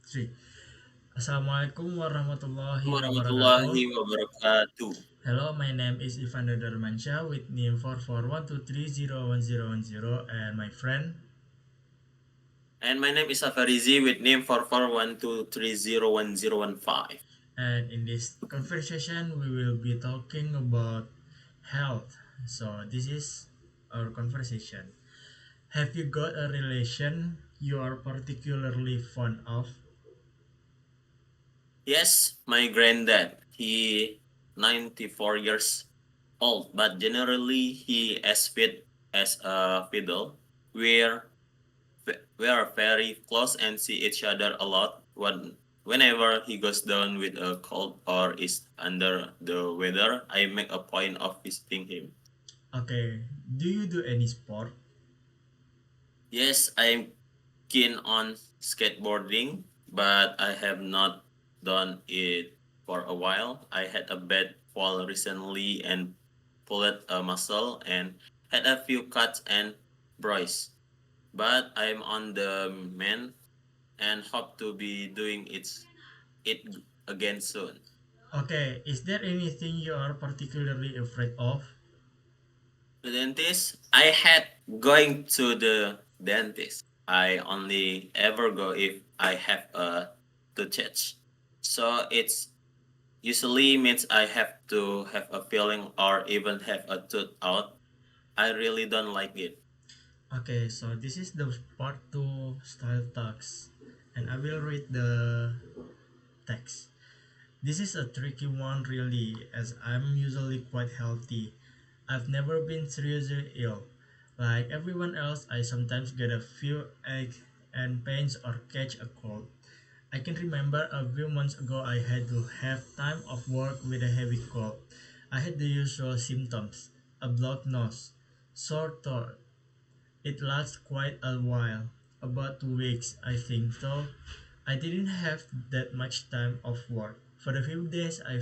Three. Assalamualaikum warahmatullahi wabarakatuh. Warahmatullahi wabarakatuh. Hello, my name is Ivan Darmansyah with NIM 441230110 and my friend. And my name is Safarizi with name 4412301015. And in this conversation, we will be talking about health. So this is our conversation. Have you got a relation you are particularly fond of? Yes, my granddad. He 94 years old, but generally he as fit as a fiddle. We're we are very close and see each other a lot. Whenever he goes down with a cold or is under the weather, I make a point of visiting him. Okay, do you do any sport? Yes, I'm keen on skateboarding, but I have not done it for a while. I had a bad fall recently and pulled a muscle and had a few cuts and bruises. But I'm on the mend and hope to be doing it again soon. Okay, is there anything you are particularly afraid of? The dentist, I had going to the dentist. I only ever go if I have a tooth. So it's usually means I have to have a filling or even have a tooth out. I really don't like it. Okay, so this is the part 2 style talks, and I will read the text. This is a tricky one, really, as I'm usually quite healthy. I've never been seriously ill. Like everyone else, I sometimes get a few aches and pains or catch a cold. I can remember a few months ago I had to have time off work with a heavy cold. I had the usual symptoms: a blocked nose, sore throat. It lasts quite a while, about 2 weeks, I think, though I didn't have that much time off work. For a few days, I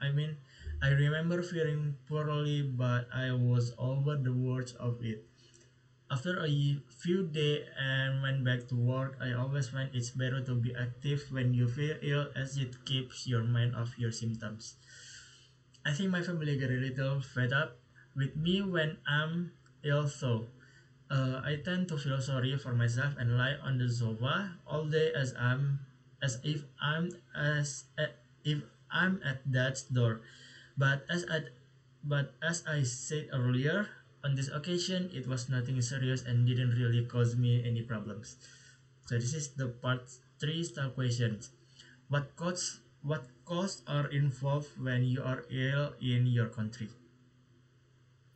mean, I remember feeling poorly, but I was over the worst of it. After a few days and went back to work, I always find it's better to be active when you feel ill as it keeps your mind off your symptoms. I think my family get a little fed up with me when I'm ill, though. I tend to feel sorry for myself and lie on the sofa all day as if I'm at death's door. But as I said earlier, on this occasion it was nothing serious and didn't really cause me any problems. So this is the part 3 style questions. What costs are involved when you are ill in your country?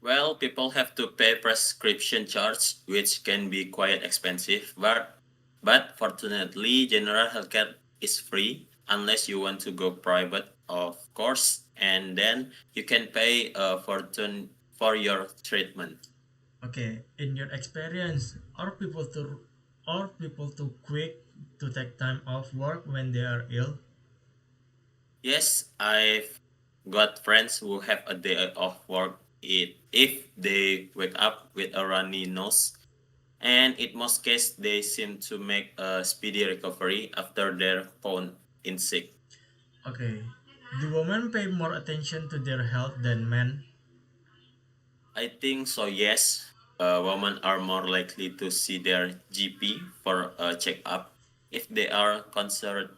Well, people have to pay prescription charge, which can be quite expensive, but fortunately, general healthcare is free unless you want to go private, of course, and then you can pay a fortune for your treatment. Okay, in your experience, are people too quick to take time off work when they are ill? Yes, I've got friends who have a day off work if they wake up with a runny nose, and in most cases, they seem to make a speedy recovery after their phone in sick. Okay, do women pay more attention to their health than men? I think so, yes. Women are more likely to see their GP for a checkup if they are concerned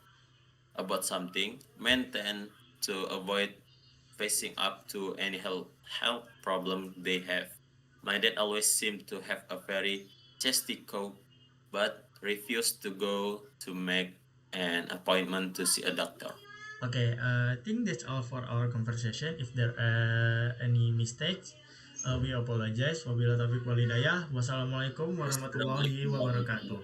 about something. Men tend to avoid facing up to any health problem they have. My dad always seemed to have a very chesty cough, but refused to go to make an appointment to see a doctor. Okay, I think that's all for our conversation. If there are any mistakes, we apologize. Wabillahi taufiq walhidayah. Wassalamualaikum warahmatullahi wabarakatuh.